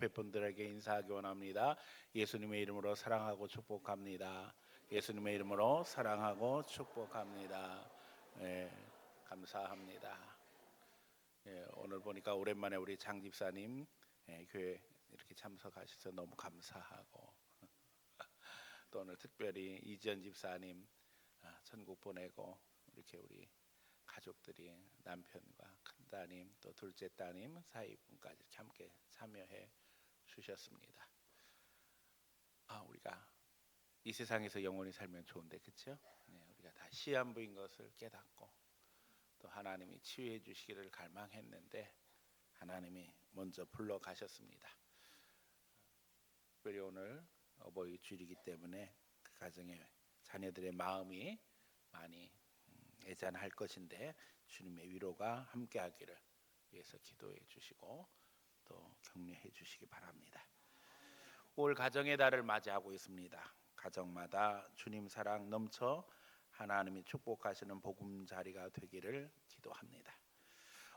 옆에 분들에게 인사하기 원합니다. 예수님의 이름으로 사랑하고 축복합니다. 예수님의 이름으로 사랑하고 축복합니다. 예, 감사합니다. 예, 오늘 보니까 오랜만에 우리 장 집사님 교회 이렇게 참석하셔서 너무 감사하고 또 오늘 특별히 이지연 집사님 천국 보내고 이렇게 우리 가족들이 남편과 큰 따님 또 둘째 따님 사위분까지 함께 참여해 주셨습니다. 우리가 이 세상에서 영원히 살면 좋은데 그렇죠? 네, 우리가 다 시한부인 것을 깨닫고 또 하나님이 치유해 주시기를 갈망했는데 하나님이 먼저 불러 가셨습니다. 특별히 오늘 어버이 주일이기 때문에 그 가정의 자녀들의 마음이 많이 애잔할 것인데 주님의 위로가 함께하기를 위해서 기도해 주시고 또 격려해 주시기 바랍니다. 올 가정의 달을 맞이하고 있습니다. 가정마다 주님 사랑 넘쳐 하나님이 축복하시는 복음자리가 되기를 기도합니다.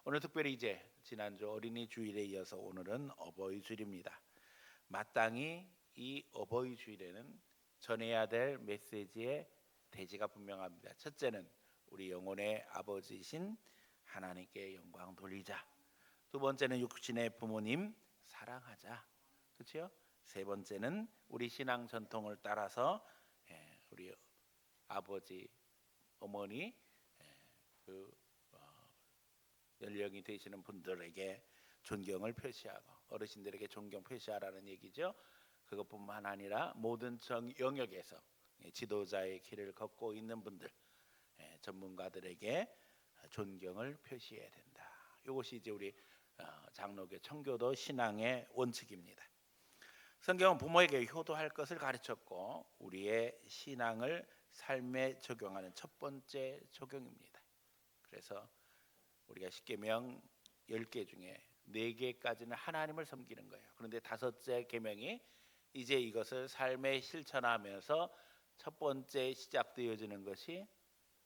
오늘 특별히 이제 지난주 어린이 주일에 이어서 오늘은 어버이 주일입니다. 마땅히 이 어버이 주일에는 전해야 될 메시지의 대지가 분명합니다. 첫째는 우리 영혼의 아버지이신 하나님께 영광 돌리자. 두 번째는 육신의 부모님 사랑하자. 그렇죠? 세 번째는 우리 신앙 전통을 따라서 우리 아버지, 어머니 그 연령이 되시는 분들에게 존경을 표시하고 어르신들에게 존경 표시하라는 얘기죠. 그것뿐만 아니라 모든 영역에서 지도자의 길을 걷고 있는 분들, 전문가들에게 존경을 표시해야 된다. 이것이 이제 우리 장로교 청교도 신앙의 원칙입니다. 성경은 부모에게 효도할 것을 가르쳤고 우리의 신앙을 삶에 적용하는 첫 번째 적용입니다. 그래서 우리가 십계명 10개 중에 4개까지는 하나님을 섬기는 거예요. 그런데 5째 계명이 이제 이것을 삶에 실천하면서 첫 번째 시작되어지는 것이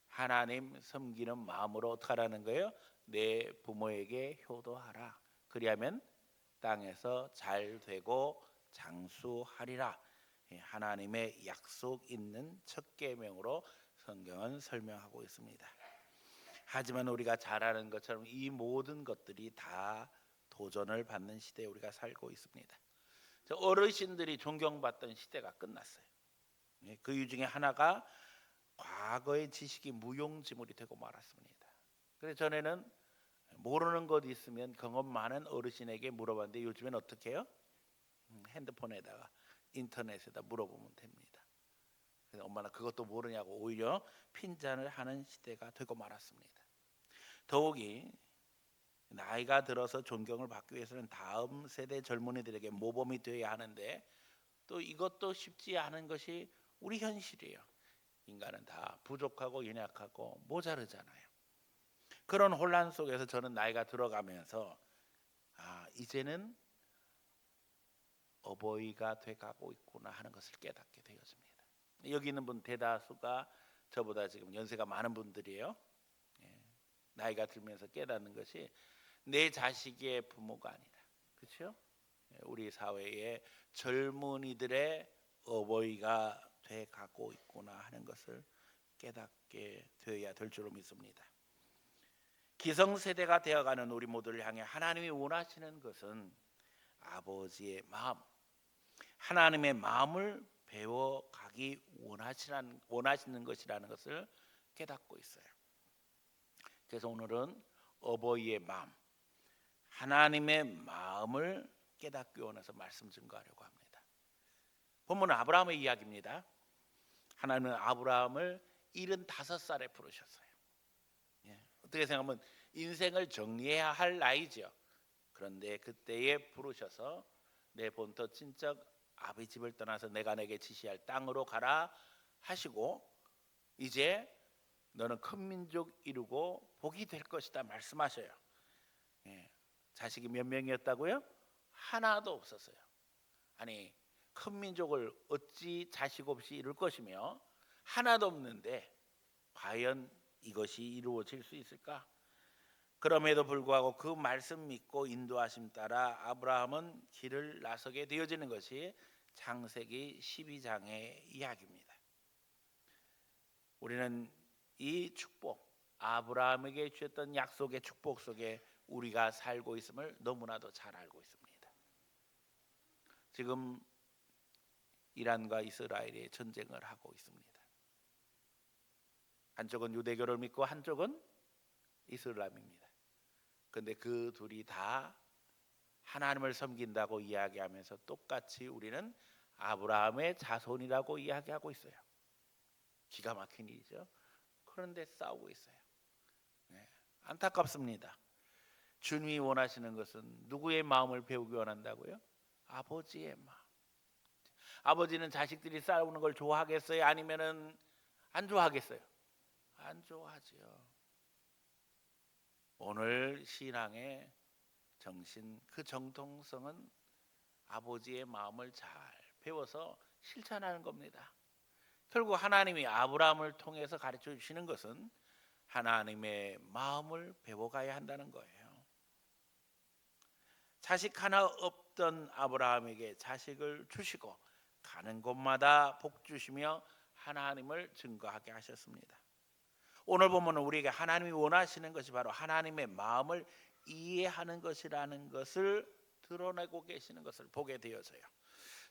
하나님 섬기는 마음으로 어떻게 하라는 거예요? 내 부모에게 효도하라. 그리하면 땅에서 잘 되고 장수하리라. 하나님의 약속 있는 첫 계명으로 성경은 설명하고 있습니다. 하지만 우리가 잘 아는 것처럼 이 모든 것들이 다 도전을 받는 시대에 우리가 살고 있습니다. 어르신들이 존경받던 시대가 끝났어요. 그 이유 중에 하나가 과거의 지식이 무용지물이 되고 말았습니다. 그래서 전에는 모르는 것 있으면 경험 많은 어르신에게 물어봤는데 요즘엔 어떻게 해요? 핸드폰에다가 인터넷에다 물어보면 됩니다. 그래서 엄마는 그것도 모르냐고 오히려 핀잔을 하는 시대가 되고 말았습니다. 더욱이 나이가 들어서 존경을 받기 위해서는 다음 세대 젊은이들에게 모범이 되어야 하는데 또 이것도 쉽지 않은 것이 우리 현실이에요. 인간은 다 부족하고 연약하고 모자르잖아요. 그런 혼란 속에서 저는 나이가 들어가면서 이제는 어버이가 돼가고 있구나 하는 것을 깨닫게 되었습니다. 여기 있는 분 대다수가 저보다 지금 연세가 많은 분들이에요. 나이가 들면서 깨닫는 것이 내 자식의 부모가 아니라, 그렇죠? 우리 사회의 젊은이들의 어버이가 돼가고 있구나 하는 것을 깨닫게 되어야 될 줄로 믿습니다. 기성세대가 되어가는 우리 모두를 향해 하나님이 원하시는 것은 아버지의 마음, 하나님의 마음을 배워가기 원하시는 것이라는 것을 깨닫고 있어요. 그래서 오늘은 어버이의 마음, 하나님의 마음을 깨닫기 원해서 말씀 증거하려고 합니다. 본문은 아브라함의 이야기입니다. 하나님은 아브라함을 75살에 부르셨어요. 어떻게 생각하면 인생을 정리해야 할 나이죠. 그런데 그때에 부르셔서 내 본토 친척 아비 집을 떠나서 내가 내게 지시할 땅으로 가라 하시고 이제 너는 큰 민족 이루고 복이 될 것이다 말씀하셔요. 자식이 몇 명이었다고요? 하나도 없었어요. 아니 큰 민족을 어찌 자식 없이 이룰 것이며 하나도 없는데 과연 이것이 이루어질 수 있을까? 그럼에도 불구하고 그 말씀 믿고 인도하심 따라 아브라함은 길을 나서게 되어지는 것이 창세기 12장의 이야기입니다. 우리는 이 축복, 아브라함에게 주셨던 약속의 축복 속에 우리가 살고 있음을 너무나도 잘 알고 있습니다. 지금 이란과 이스라엘이 전쟁을 하고 있습니다. 한쪽은 유대교를 믿고 한쪽은 이슬람입니다. 그런데 그 둘이 다 하나님을 섬긴다고 이야기하면서 똑같이 우리는 아브라함의 자손이라고 이야기하고 있어요. 기가 막힌 일이죠. 그런데 싸우고 있어요. 네, 안타깝습니다. 주님이 원하시는 것은 누구의 마음을 배우기 원한다고요? 아버지의 마음. 아버지는 자식들이 싸우는 걸 좋아하겠어요? 아니면은 안 좋아하겠어요? 안 좋아하지요. 오늘 신앙의 정신, 그 정통성은 아버지의 마음을 잘 배워서 실천하는 겁니다. 결국 하나님이 아브라함을 통해서 가르쳐 주시는 것은 하나님의 마음을 배워가야 한다는 거예요. 자식 하나 없던 아브라함에게 자식을 주시고 가는 곳마다 복 주시며 하나님을 증거하게 하셨습니다. 오늘 보면 우리에게 하나님이 원하시는 것이 바로 하나님의 마음을 이해하는 것이라는 것을 드러내고 계시는 것을 보게 되어서요.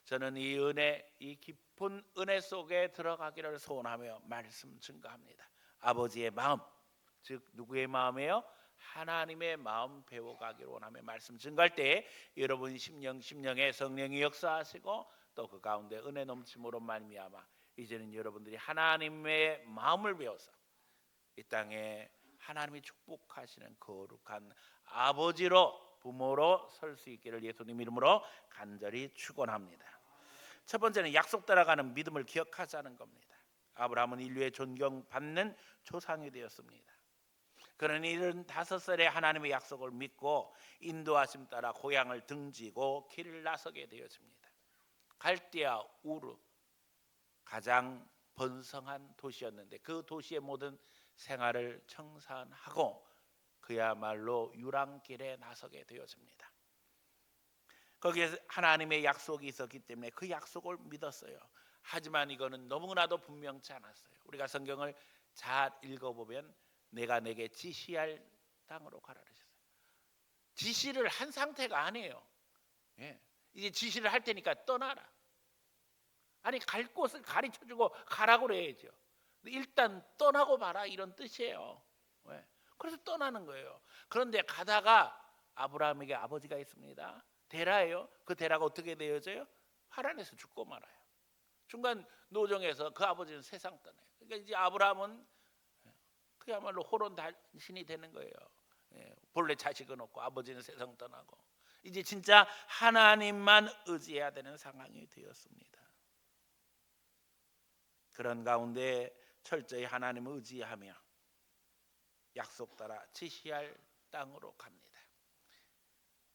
저는 이 은혜, 이 깊은 은혜 속에 들어가기를 소원하며 말씀 증거합니다. 아버지의 마음, 즉 누구의 마음이에요? 하나님의 마음 배워가기를 원하며 말씀 증거할 때 여러분 심령에 성령이 역사하시고 또 그 가운데 은혜 넘침으로 말미암아 이제는 여러분들이 하나님의 마음을 배워서 이 땅에 하나님이 축복하시는 거룩한 아버지로 부모로 설 수 있기를 예수님 이름으로 간절히 축원합니다. 첫 번째는 약속 따라가는 믿음을 기억하자는 겁니다. 아브라함은 인류의 존경받는 조상이 되었습니다. 그는 75살에 하나님의 약속을 믿고 인도하심 따라 고향을 등지고 길을 나서게 되었습니다. 갈대아 우르, 가장 번성한 도시였는데 그 도시의 모든 생활을 청산하고 그야말로 유랑길에 나서게 되었습니다. 거기에 하나님의 약속이 있었기 때문에 그 약속을 믿었어요. 하지만 이거는 너무나도 분명치 않았어요. 우리가 성경을 잘 읽어보면 내가 내게 지시할 땅으로 가라 그러셨어요. 지시를 한 상태가 아니에요. 예. 이제 지시를 할 테니까 떠나라. 아니 갈 곳을 가르쳐주고 가라고 그래야죠. 일단 떠나고 봐라 이런 뜻이에요. 왜? 그래서 떠나는 거예요. 그런데 가다가 아브라함에게 아버지가 있습니다. 데라예요. 그 데라가 어떻게 되어져요? 하란에서 죽고 말아요. 중간 노정에서 그 아버지는 세상 떠나요. 그러니까 이제 아브라함은 그야말로 홀온 단신이 되는 거예요. 본래 자식은 없고 아버지는 세상 떠나고 이제 진짜 하나님만 의지해야 되는 상황이 되었습니다. 그런 가운데 철저히 하나님을 의지하며 약속 따라 지시할 땅으로 갑니다.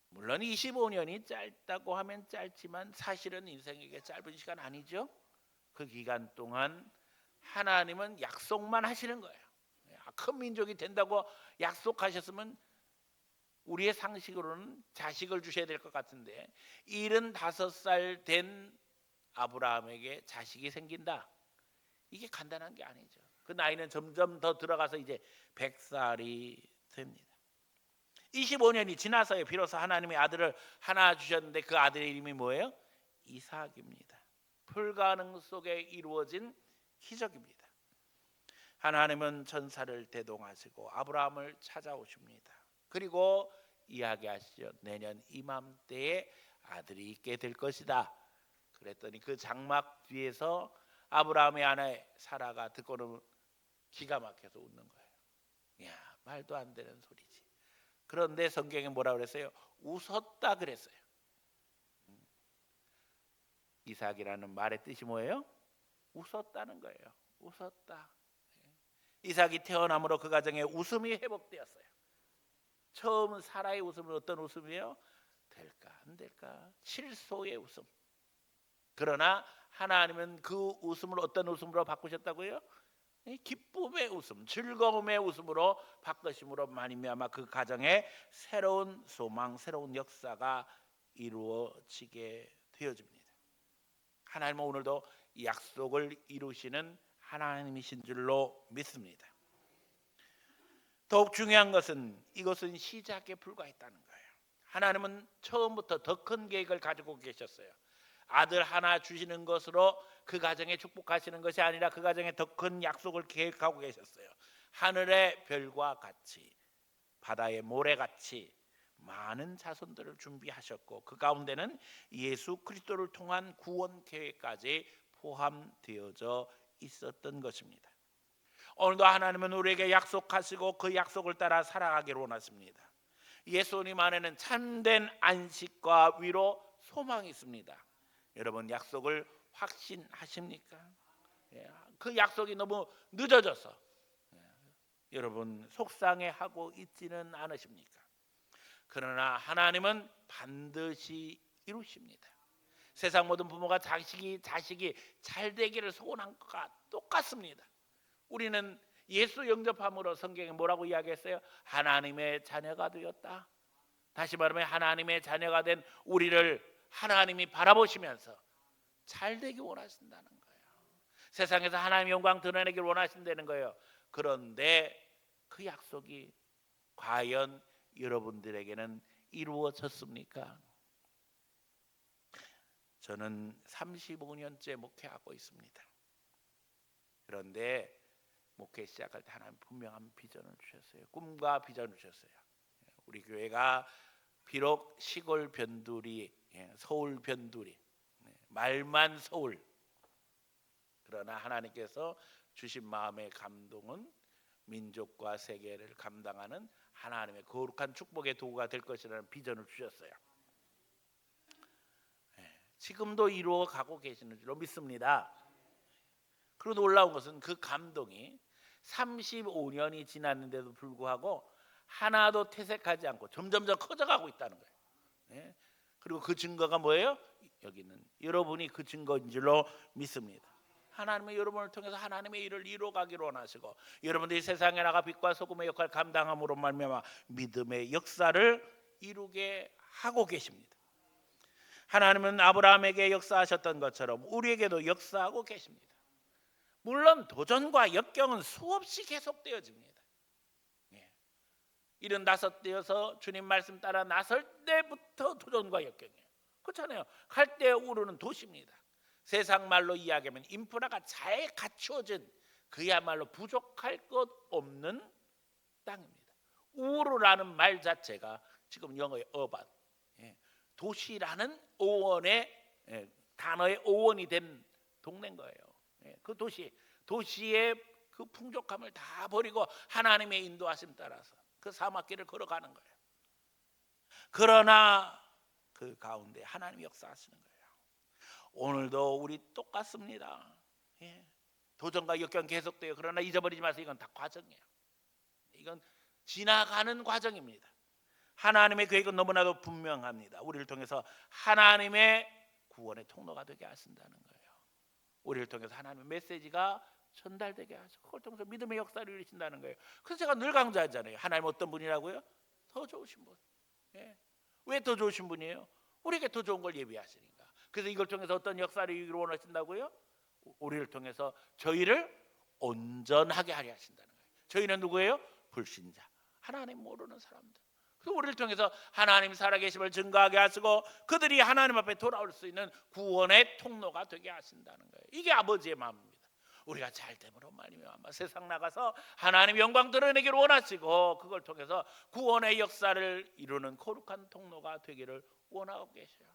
물론 25년이 짧다고 하면 짧지만 사실은 인생에게 짧은 시간 아니죠. 그 기간 동안 하나님은 약속만 하시는 거예요. 큰 민족이 된다고 약속하셨으면 우리의 상식으로는 자식을 주셔야 될 것 같은데 75살 된 아브라함에게 자식이 생긴다. 이게 간단한 게 아니죠. 그 나이는 점점 더 들어가서 이제 100살이 됩니다. 25년이 지나서야 비로소 하나님의 아들을 하나 주셨는데 그 아들의 이름이 뭐예요? 이삭입니다. 불가능 속에 이루어진 기적입니다. 하나님은 천사를 대동하시고 아브라함을 찾아오십니다. 그리고 이야기하시죠. 내년 이맘때에 아들이 있게 될 것이다. 그랬더니 그 장막 뒤에서 아브라함의 아내 사라가 듣고는 기가 막혀서 웃는 거예요. 야, 말도 안 되는 소리지. 그런데 성경에 뭐라 그랬어요? 웃었다 그랬어요. 이삭이라는 말의 뜻이 뭐예요? 웃었다는 거예요. 웃었다. 이삭이 태어남으로 그 가정에 웃음이 회복되었어요. 처음 사라의 웃음은 어떤 웃음이에요? 될까 안 될까? 실소의 웃음. 그러나 하나님은 그 웃음을 어떤 웃음으로 바꾸셨다고요? 이 기쁨의 웃음, 즐거움의 웃음으로 바꾸심으로 말미암아 그 가정에 새로운 소망, 새로운 역사가 이루어지게 되어집니다. 하나님은 오늘도 약속을 이루시는 하나님이신 줄로 믿습니다. 더욱 중요한 것은 이것은 시작에 불과했다는 거예요. 하나님은 처음부터 더 큰 계획을 가지고 계셨어요. 아들 하나 주시는 것으로 그 가정에 축복하시는 것이 아니라 그 가정에 더 큰 약속을 계획하고 계셨어요. 하늘의 별과 같이 바다의 모래같이 많은 자손들을 준비하셨고 그 가운데는 예수 그리스도를 통한 구원 계획까지 포함되어져 있었던 것입니다. 오늘도 하나님은 우리에게 약속하시고 그 약속을 따라 살아가기를 원하십니다. 예수님 안에는 참된 안식과 위로, 소망이 있습니다. 여러분 약속을 확신하십니까? 그 약속이 너무 늦어져서 여러분 속상해하고 있지는 않으십니까? 그러나 하나님은 반드시 이루십니다. 세상 모든 부모가 자식이 잘 되기를 소원한 것과 똑같습니다. 우리는 예수 영접함으로 성경에 뭐라고 이야기했어요? 하나님의 자녀가 되었다. 다시 말하면 하나님의 자녀가 된 우리를 하나님이 바라보시면서 잘 되기 원하신다는 거예요. 세상에서 하나님의 영광 드러내기를 원하신다는 거예요. 그런데 그 약속이 과연 여러분들에게는 이루어졌습니까? 저는 35년째 목회하고 있습니다. 그런데 목회 시작할 때 하나님 분명한 비전을 주셨어요. 꿈과 비전을 주셨어요. 우리 교회가 비록 시골 변두리, 서울 변두리, 말만 서울, 그러나 하나님께서 주신 마음의 감동은 민족과 세계를 감당하는 하나님의 거룩한 축복의 도구가 될 것이라는 비전을 주셨어요. 지금도 이루어 가고 계시는 줄로 믿습니다. 그리고 놀라운 것은 그 감동이 35년이 지났는데도 불구하고 하나도 퇴색하지 않고 점점점 커져가고 있다는 거예요. 그리고 그 증거가 뭐예요? 여기는 여러분이 그 증거인 줄로 믿습니다. 하나님은 여러분을 통해서 하나님의 일을 이루어가기로 원하시고 여러분들이 세상에 나가 빛과 소금의 역할을 감당함으로 말미암아 믿음의 역사를 이루게 하고 계십니다. 하나님은 아브라함에게 역사하셨던 것처럼 우리에게도 역사하고 계십니다. 물론 도전과 역경은 수없이 계속되어집니다. 75되어서 주님 말씀 따라 나설 때부터 도전과 역경이에요. 그렇잖아요. 갈대에 오르는 도시입니다. 세상 말로 이야기하면 인프라가 잘 갖추어진 그야말로 부족할 것 없는 땅입니다. 우르라는 말 자체가 지금 영어의 어반, 도시라는 어원의 단어의 어원이 된 동네인 거예요. 그 도시의 그 풍족함을 다 버리고 하나님의 인도하심 따라서 그 사막길을 걸어가는 거예요. 그러나 그 가운데 하나님이 역사하시는 거예요. 오늘도 우리 똑같습니다. 도전과 역경 계속돼요. 그러나 잊어버리지 마세요. 이건 다 과정이에요. 이건 지나가는 과정입니다. 하나님의 계획은 너무나도 분명합니다. 우리를 통해서 하나님의 구원의 통로가 되게 하신다는 거예요. 우리를 통해서 하나님의 메시지가 전달되게 하시고 그걸 통해서 믿음의 역사를 이루신다는 거예요. 그래서 제가 늘 강조하잖아요. 하나님 어떤 분이라고요? 더 좋으신 분. 왜 더 좋으신 분이에요? 우리에게 더 좋은 걸 예비하시니까. 그래서 이걸 통해서 어떤 역사를 이루기를 원하신다고요? 우리를 통해서 저희를 온전하게 하려 하신다는 거예요. 저희는 누구예요? 불신자, 하나님 모르는 사람들. 그래서 우리를 통해서 하나님 살아계심을 증거하게 하시고 그들이 하나님 앞에 돌아올 수 있는 구원의 통로가 되게 하신다는 거예요. 이게 아버지의 마음입니다. 우리가 잘됨으로 말미암아 세상 나가서 하나님 영광 드러내기를 원하시고 그걸 통해서 구원의 역사를 이루는 거룩한 통로가 되기를 원하고 계셔요.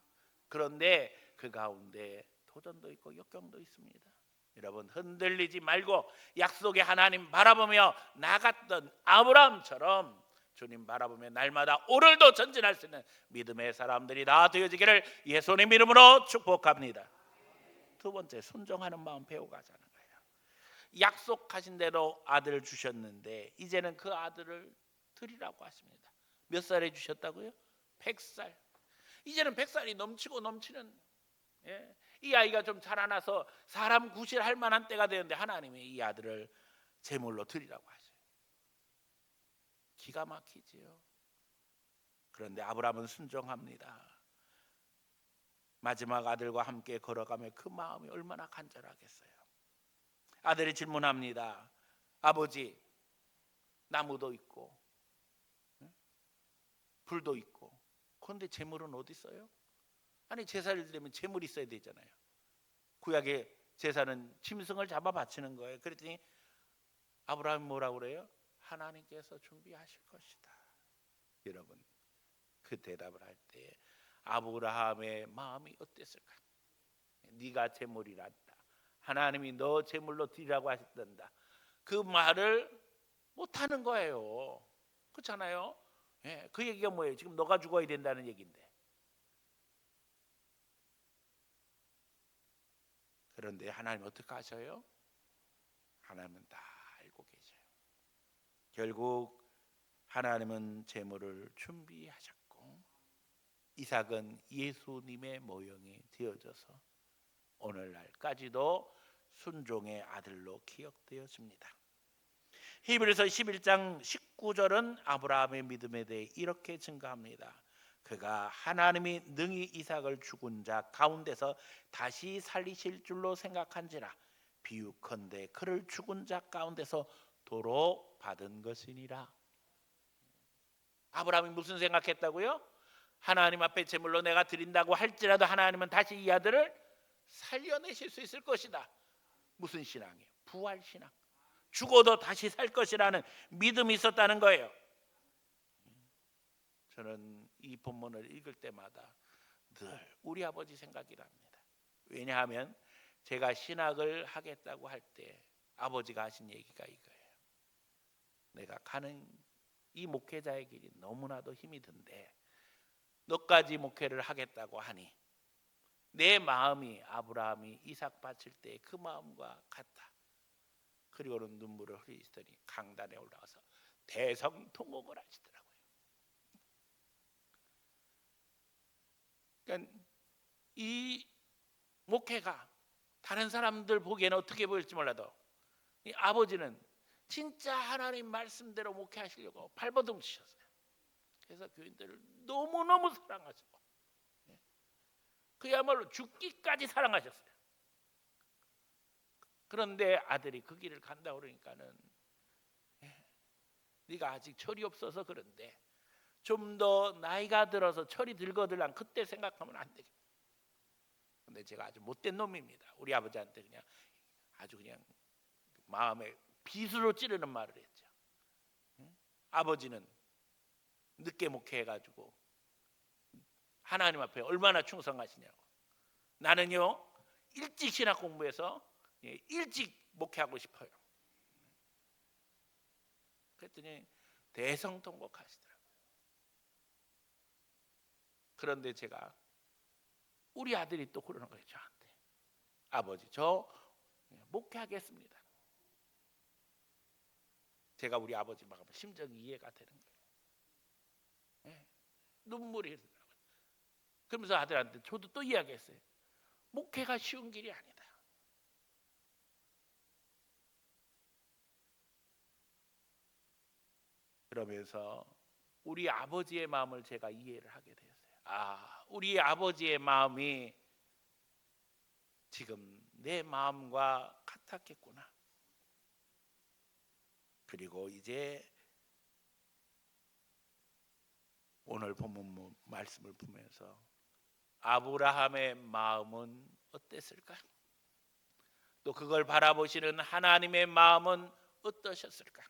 그런데 그 가운데 도전도 있고 역경도 있습니다. 여러분 흔들리지 말고 약속의 하나님 바라보며 나갔던 아브라함처럼 주님 바라보며 날마다 오늘도 전진할 수 있는 믿음의 사람들이 다 되어지기를 예수님 이름으로 축복합니다. 두 번째, 순종하는 마음 배워가자는 거예요. 약속하신 대로 아들을 주셨는데 이제는 그 아들을 드리라고 하십니다. 몇 살에 주셨다고요? 100살. 이제는 100살이 넘치고 넘치는, 이 아이가 좀 자라나서 사람 구실할 만한 때가 되는데 하나님이 이 아들을 제물로 드리라고 하셔요. 기가 막히지요. 그런데 아브라함은 순종합니다. 마지막 아들과 함께 걸어가며 그 마음이 얼마나 간절하겠어요. 아들이 질문합니다. 아버지, 나무도 있고 불도 있고 그런데 제물은 어디 있어요? 아니 제사를 드리면 제물이 있어야 되잖아요. 구약의 제사는 짐승을 잡아 바치는 거예요. 그랬더니 아브라함이 뭐라고 그래요? 하나님께서 준비하실 것이다. 여러분, 그 대답을 할 때 아브라함의 마음이 어땠을까? 네가 제물이란다. 하나님이 너 제물로 드리라고 하셨단다. 그 말을 못하는 거예요. 그렇잖아요. 예, 그 얘기가 뭐예요? 지금 너가 죽어야 된다는 얘기인데. 그런데 하나님 어떻게 하셔요? 하나님은 다 알고 계셔요. 결국 하나님은 제물을 준비하셨고 이삭은 예수님의 모형이 되어져서 오늘날까지도 순종의 아들로 기억되어집니다. 히브리서 11장 19절은 아브라함의 믿음에 대해 이렇게 증거합니다. 그가 하나님이 능히 이삭을 죽은 자 가운데서 다시 살리실 줄로 생각한지라 비유컨대 그를 죽은 자 가운데서 도로 받은 것이니라. 아브라함이 무슨 생각했다고요? 하나님 앞에 제물로 내가 드린다고 할지라도 하나님은 다시 이 아들을 살려내실 수 있을 것이다. 무슨 신앙이에요? 부활신앙. 죽어도 다시 살 것이라는 믿음이 있었다는 거예요. 저는 이 본문을 읽을 때마다 늘 우리 아버지 생각이 납니다. 왜냐하면 제가 신학을 하겠다고 할 때 아버지가 하신 얘기가 이거예요. 내가 가는 이 목회자의 길이 너무나도 힘이 든데 너까지 목회를 하겠다고 하니 내 마음이 아브라함이 이삭 바칠 때 그 마음과 같다. 그리고는 눈물을 흘리시더니 강단에 올라가서 대성통곡을 하시더라고요. 그러니까 이 목회가 다른 사람들 보기에는 어떻게 보일지 몰라도 이 아버지는 진짜 하나님 말씀대로 목회하시려고 발버둥 치셨어요. 그래서 교인들을 너무너무 사랑하시고 그야말로 죽기까지 사랑하셨어요. 그런데 아들이 그 길을 간다 그러니까는 네가 아직 철이 없어서 그런데 좀 더 나이가 들어서 철이 들거들랑 그때 생각하면 안 되겠다. 근데 제가 아주 못된 놈입니다. 우리 아버지한테 그냥 아주 그냥 마음에 비수로 찌르는 말을 했죠. 아버지는 늦게 목회해가지고 하나님 앞에 얼마나 충성하시냐고. 나는요 일찍 신학 공부해서 일찍 목회하고 싶어요. 그랬더니 대성통곡하시더라고요. 그런데 제가 우리 아들이 또 그러는 거예요. 저한테 아버지 저 목회하겠습니다. 제가 우리 아버지 막 심정이 이해가 되는 거예요. 눈물이 흐르더라고요. 그러면서 아들한테 저도 또 이야기했어요. 목회가 쉬운 길이 아니다. 그러면서 우리 아버지의 마음을 제가 이해를 하게 되었어요. 아, 우리 아버지의 마음이 지금 내 마음과 같았겠구나. 그리고 이제 오늘 본문 말씀을 보면서 아브라함의 마음은 어땠을까? 또 그걸 바라보시는 하나님의 마음은 어떠셨을까?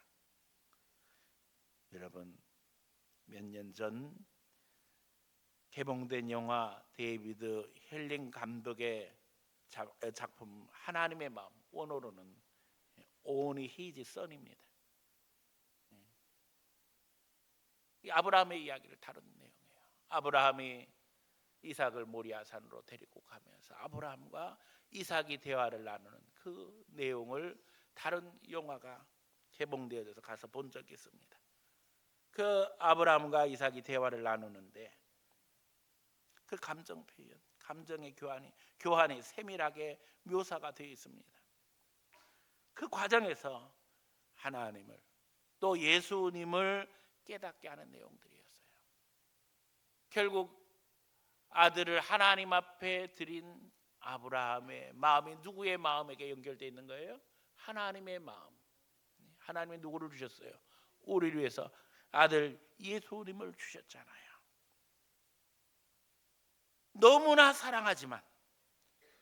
여러분, 몇 년 전 개봉된 영화 데이비드 헬링 감독의 작품 하나님의 마음, 원어로는 Only His Son입니다. 이 아브라함의 이야기를 다룬 내용이에요. 아브라함이 이삭을 모리아산으로 데리고 가면서 아브라함과 이삭이 대화를 나누는 그 내용을 다른 영화가 개봉되어져서 가서 본 적이 있습니다. 그 아브라함과 이삭이 대화를 나누는데 그 감정 표현, 감정의 교환이 세밀하게 묘사가 되어 있습니다. 그 과정에서 하나님을 또 예수님을 깨닫게 하는 내용들이었어요. 결국 아들을 하나님 앞에 드린 아브라함의 마음이 누구의 마음에게 연결되어 있는 거예요? 하나님의 마음. 하나님이 누구를 주셨어요? 우리를 위해서 아들 예수님을 주셨잖아요. 너무나 사랑하지만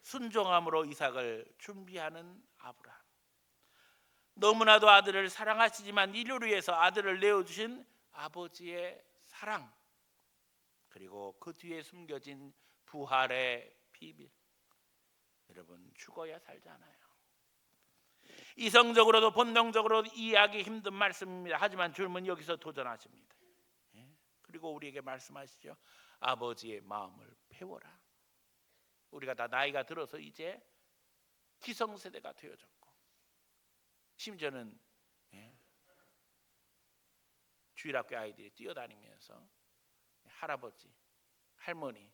순종함으로 이삭을 준비하는 아브라함. 너무나도 아들을 사랑하시지만 인류를 위해서 아들을 내어주신 아버지의 사랑, 그리고 그 뒤에 숨겨진 부활의 비밀. 여러분, 죽어야 살잖아요. 이성적으로도 본능적으로도 이해하기 힘든 말씀입니다. 하지만 주님은 여기서 도전하십니다. 그리고 우리에게 말씀하시죠. 아버지의 마음을 배워라. 우리가 다 나이가 들어서 이제 기성세대가 되어졌고, 심지어는 주일학교 아이들이 뛰어다니면서 할아버지, 할머니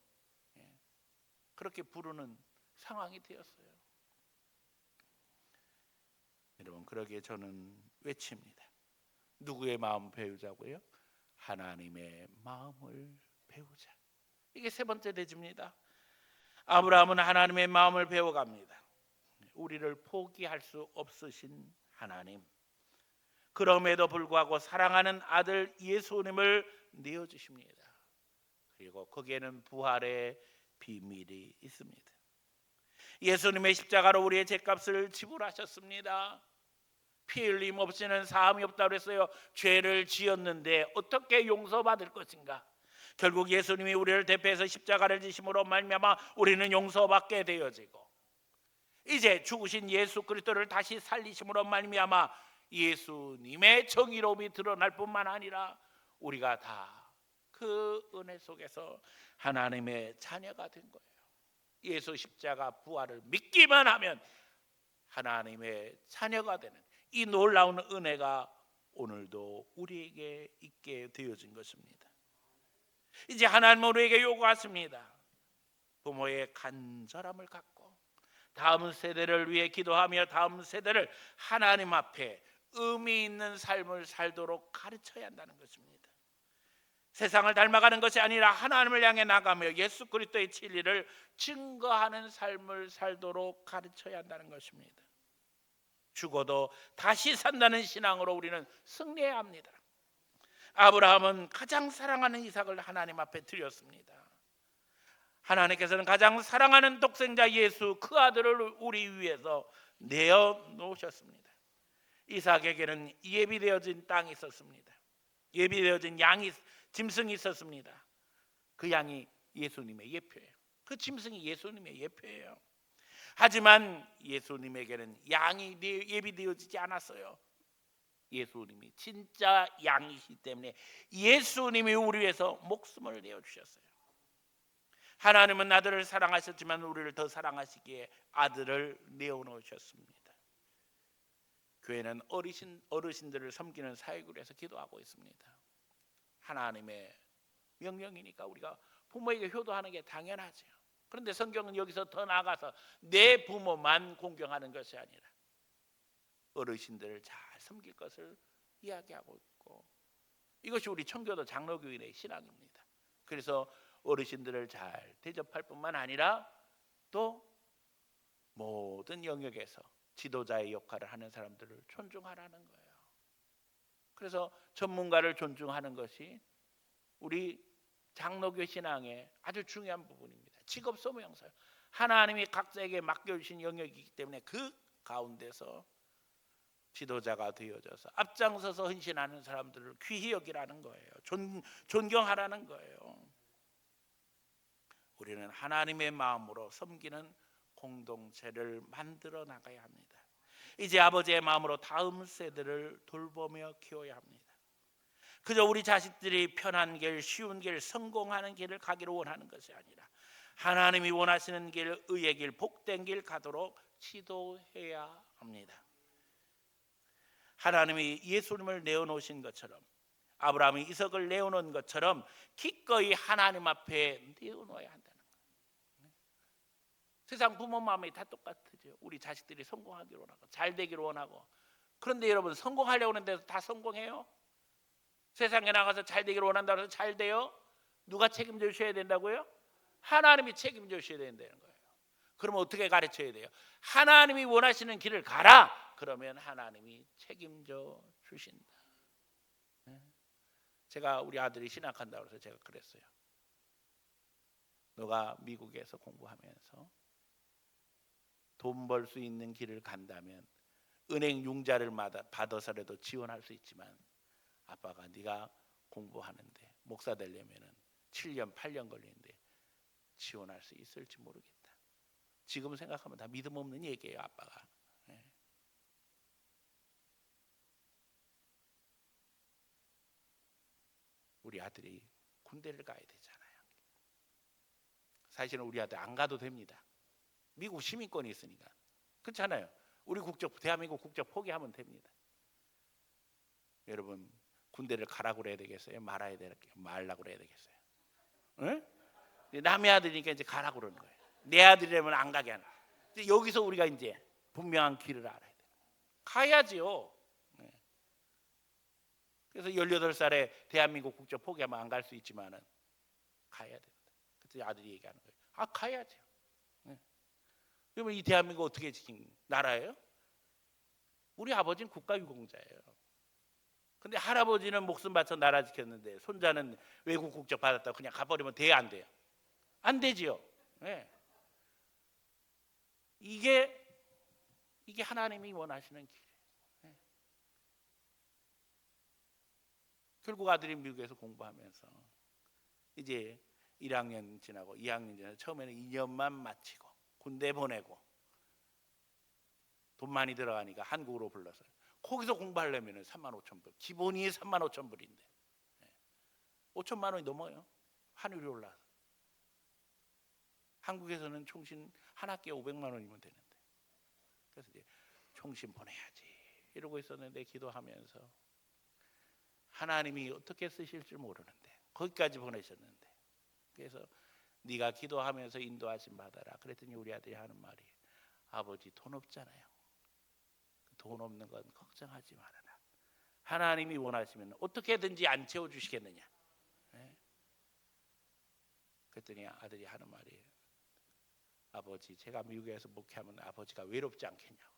그렇게 부르는 상황이 되었어요. 여러분, 그러기에 저는 외칩니다. 누구의 마음 배우자고요? 하나님의 마음을 배우자. 이게 세 번째 대지입니다. 아브라함은 하나님의 마음을 배워갑니다. 우리를 포기할 수 없으신 하나님, 그럼에도 불구하고 사랑하는 아들 예수님을 내어주십니다. 그리고 거기에는 부활의 비밀이 있습니다. 예수님의 십자가로 우리의 죄값을 지불하셨습니다. 피 흘림 없이는 사함이 없다고 그랬어요. 죄를 지었는데 어떻게 용서받을 것인가? 결국 예수님이 우리를 대표해서 십자가를 지심으로 말미암아 우리는 용서받게 되어지고, 이제 죽으신 예수 그리스도를 다시 살리심으로 말미암아 예수님의 정의로움이 드러날 뿐만 아니라 우리가 다 그 은혜 속에서 하나님의 자녀가 된 거예요. 예수 십자가 부활을 믿기만 하면 하나님의 자녀가 되는 이 놀라운 은혜가 오늘도 우리에게 있게 되어진 것입니다. 이제 하나님은 우리에게 요구하십니다. 부모의 간절함을 갖고 다음 세대를 위해 기도하며 다음 세대를 하나님 앞에 의미 있는 삶을 살도록 가르쳐야 한다는 것입니다. 세상을 닮아가는 것이 아니라 하나님을 향해 나가며 예수 그리스도의 진리를 증거하는 삶을 살도록 가르쳐야 한다는 것입니다. 죽어도 다시 산다는 신앙으로 우리는 승리해야 합니다. 아브라함은 가장 사랑하는 이삭을 하나님 앞에 드렸습니다. 하나님께서는 가장 사랑하는 독생자 예수 그 아들을 우리 위해서 내어놓으셨습니다. 이삭에게는 예비되어진 땅이 있었습니다. 예비되어진 양이, 짐승이 있었습니다. 그 양이 예수님의 예표예요. 그 짐승이 예수님의 예표예요. 하지만 예수님에게는 양이 예비되어지지 않았어요. 예수님이 진짜 양이시기 때문에 예수님이 우리 위해서 목숨을 내어주셨어요. 하나님은 아들을 사랑하셨지만 우리를 더 사랑하시기에 아들을 내어놓으셨습니다. 교회는 어르신들을 섬기는 사역을 해서 기도하고 있습니다. 하나님의 명령이니까 우리가 부모에게 효도하는 게 당연하죠. 그런데 성경은 여기서 더 나아가서 내 부모만 공경하는 것이 아니라 어르신들을 잘 섬길 것을 이야기하고 있고, 이것이 우리 청교도 장로교인의 신앙입니다. 그래서 어르신들을 잘 대접할 뿐만 아니라 또 모든 영역에서 지도자의 역할을 하는 사람들을 존중하라는 거예요. 그래서 전문가를 존중하는 것이 우리 장로교 신앙의 아주 중요한 부분입니다. 직업 소명서요. 하나님이 각자에게 맡겨주신 영역이기 때문에 그 가운데서 지도자가 되어져서 앞장서서 헌신하는 사람들을 귀히 여기라는 거예요. 존경하라는 거예요. 우리는 하나님의 마음으로 섬기는 공동체를 만들어 나가야 합니다. 이제 아버지의 마음으로 다음 세대를 돌보며 키워야 합니다. 그저 우리 자식들이 편한 길, 쉬운 길, 성공하는 길을 가기를 원하는 것이 아니라 하나님이 원하시는 길, 의의 길, 복된 길 가도록 지도해야 합니다. 하나님이 예수님을 내어놓으신 것처럼, 아브라함이 이삭을 내어놓은 것처럼 기꺼이 하나님 앞에 내어놓아야 한다는 거예요. 세상 부모 마음이 다 똑같죠. 우리 자식들이 성공하기를 원하고 잘 되기를 원하고 그런데 여러분 성공하려고 하는데 다 성공해요? 세상에 나가서 잘 되기를 원한다고 해서 잘 돼요? 누가 책임져 주셔야 된다고요? 하나님이 책임져 주셔야 된다는 거예요. 그러면 어떻게 가르쳐야 돼요? 하나님이 원하시는 길을 가라. 그러면 하나님이 책임져 주신다. 제가 우리 아들이 신학한다고 해서 제가 그랬어요. 너가 미국에서 공부하면서 돈 벌 수 있는 길을 간다면 은행 융자를 받아서라도 지원할 수 있지만 아빠가 네가 공부하는데 목사 되려면은 7년 8년 걸리는데 지원할 수 있을지 모르겠다. 지금 생각하면 다 믿음 없는 얘기예요, 아빠가. 우리 아들이 군대를 가야 되잖아요. 사실은 우리 아들 안 가도 됩니다. 미국 시민권이 있으니까. 그렇잖아요. 우리 국적, 대한민국 국적 포기하면 됩니다. 여러분, 군대를 가라고 그래야 되겠어요? 말라고 그래야 되겠어요? 응? 남의 아들이니까 이제 가라고 그러는 거예요. 내 아들이라면 안 가게 하는. 여기서 우리가 이제 분명한 길을 알아야 돼요. 가야지요. 그래서 18살에 대한민국 국적 포기하면 안 갈 수 있지만은 가야 된다. 그때 아들이 얘기하는 거예요. 아, 가야죠. 그러면 이 대한민국 어떻게 지킨 나라예요? 우리 아버지는 국가유공자예요. 근데 할아버지는 목숨 바쳐 나라 지켰는데 손자는 외국 국적 받았다고 그냥 가버리면 돼요, 안 돼요? 안 되지요. 네. 이게 하나님이 원하시는 길이에요. 네. 결국 아들이 미국에서 공부하면서 이제 1학년 지나고 2학년 지나고 처음에는 2년만 마치고 군대 보내고 돈 많이 들어가니까 한국으로 불렀어요. 거기서 공부하려면 35,000불, 기본이 35,000불인데 5천만 원이 넘어요. 환율이 올라서. 한국에서는 총신 한 학기에 500만 원이면 되는데, 그래서 이제 총신 보내야지 이러고 있었는데 기도하면서 하나님이 어떻게 쓰실 줄 모르는데 거기까지 보내셨는데, 그래서 네가 기도하면서 인도하심 받아라 그랬더니 우리 아들이 하는 말이, 아버지 돈 없잖아요. 돈 없는 건 걱정하지 말아라. 하나님이 원하시면 어떻게든지 안 채워주시겠느냐. 그랬더니 아들이 하는 말이, 아버지 제가 미국에서 목회하면 아버지가 외롭지 않겠냐고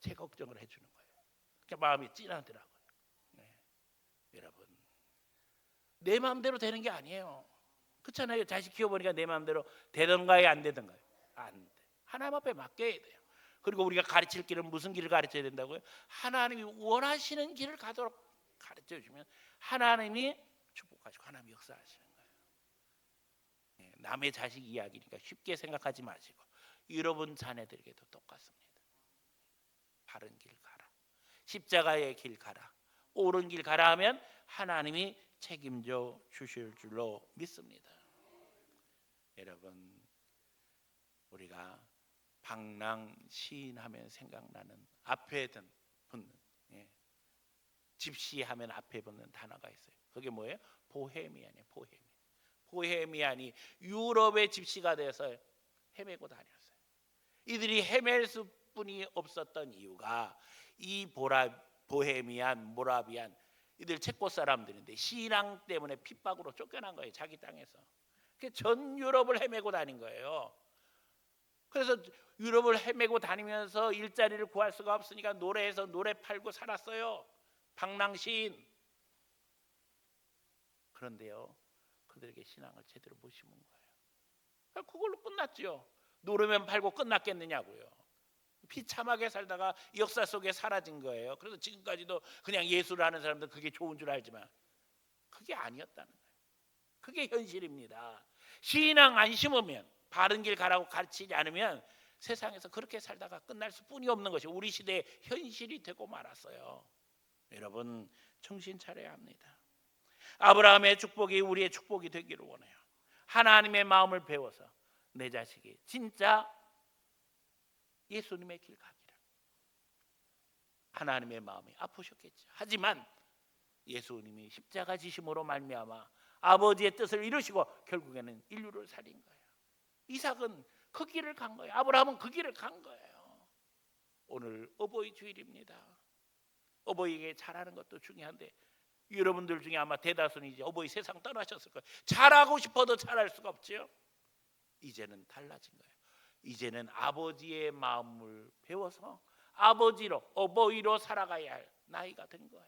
제 걱정을 해주는 거예요. 그러니까 마음이 찐하더라고요. 여러분, 내 마음대로 되는 게 아니에요. 그렇잖아요. 자식 키워보니까 내 마음대로 되던가요, 안 되던가요? 안 돼. 하나님 앞에 맡겨야 돼요. 그리고 우리가 가르칠 길은 무슨 길을 가르쳐야 된다고요? 하나님이 원하시는 길을 가도록 가르쳐 주시면 하나님이 축복하시고 하나님이 역사하시는 거예요. 남의 자식 이야기니까 쉽게 생각하지 마시고 여러분 자녀들에게도 똑같습니다. 바른 길 가라. 십자가의 길 가라. 옳은 길 가라 하면 하나님이 책임져 주실 줄로 믿습니다. 여러분, 우리가 방랑 시인하면 생각나는 앞에 붙는 집시하면 앞에 붙는 단어가 있어요. 그게 뭐예요? 보헤미안이에요. 보헤미안이 유럽의 집시가 돼서 헤매고 다녔어요. 이들이 헤맬 수뿐이 없었던 이유가 이 보헤미안, 모라비안 이들 체코 사람들인데 신앙 때문에 핍박으로 쫓겨난 거예요. 자기 땅에서. 전 유럽을 헤매고 다닌 거예요. 그래서 유럽을 헤매고 다니면서 일자리를 구할 수가 없으니까 노래해서 노래 팔고 살았어요. 방랑시인. 그런데요, 그들에게 신앙을 제대로 못 심은 거예요. 그걸로 끝났죠. 노래만 팔고 끝났겠느냐고요. 비참하게 살다가 역사 속에 사라진 거예요. 그래서 지금까지도 그냥 예술을 하는 사람들 그게 좋은 줄 알지만 그게 아니었다는 거예요. 그게 현실입니다. 신앙 안 심으면, 바른 길 가라고 가르치지 않으면 세상에서 그렇게 살다가 끝날 수뿐이 없는 것이 우리 시대의 현실이 되고 말았어요. 여러분, 정신 차려야 합니다. 아브라함의 축복이 우리의 축복이 되기를 원해요. 하나님의 마음을 배워서 내 자식이 진짜 예수님의 길 가기를. 하나님의 마음이 아프셨겠죠. 하지만 예수님이 십자가 지심으로 말미암아 아버지의 뜻을 이루시고 결국에는 인류를 살린 거예요. 이삭은 그 길을 간 거예요. 아브라함은 그 길을 간 거예요. 오늘 어버이 주일입니다. 어버이에게 잘하는 것도 중요한데 여러분들 중에 아마 대다수는 이제 어버이 세상 떠나셨을 거예요. 잘하고 싶어도 잘할 수가 없죠. 이제는 달라진 거예요. 이제는 아버지의 마음을 배워서 아버지로 어버이로 살아가야 할 나이가 된 거예요.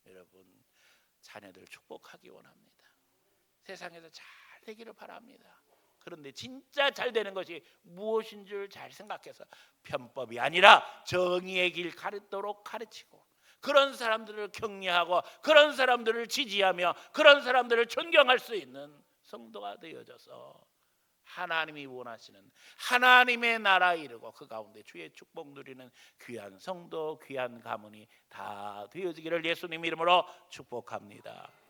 여러분 자녀들 축복하기 원합니다. 세상에서 잘 되기를 바랍니다. 그런데 진짜 잘 되는 것이 무엇인 줄 잘 생각해서 편법이 아니라 정의의 길 가르도록 가르치고 그런 사람들을 격려하고 그런 사람들을 지지하며 그런 사람들을 존경할 수 있는 성도가 되어져서 하나님이 원하시는 하나님의 나라 이루고 그 가운데 주의 축복 누리는 귀한 성도 귀한 가문이 다 되어지기를 예수님 이름으로 축복합니다.